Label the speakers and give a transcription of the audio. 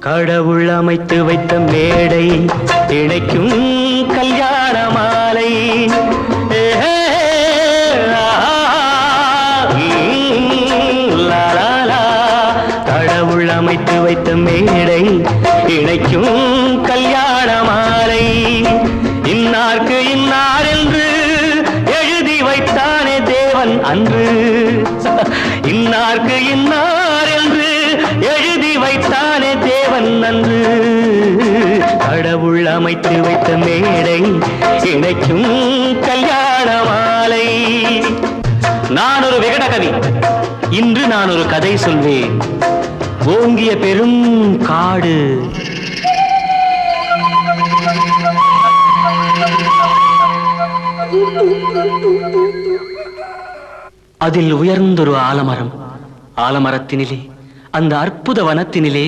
Speaker 1: கடவுள் அமைத்து வைத்த மேடை இணைக்கும் கல்யாண மாலை. கடவுள் அமைத்து வைத்த மேடை இணைக்கும் கல்யாண மாலை. இன்னார்க்கு இன்னார் என்று எழுதி வைத்தானே தேவன் அன்று. இன்னார்க்கு இன்னார் என்று எழுதி வைத்தானே தேவன் அன்று. கடவுள் அமைத்து வைத்த மேடை இணைக்கும் கல்யாண மாலை. நான் ஒரு விகட கவி, இன்று நான் ஒரு கதை சொல்வேன். ஓங்கிய பெரும் காடு, அதில் உயர்ந்தொரு ஆலமரம். ஆலமரத்தினிலே, அந்த அற்புத வனத்தினிலே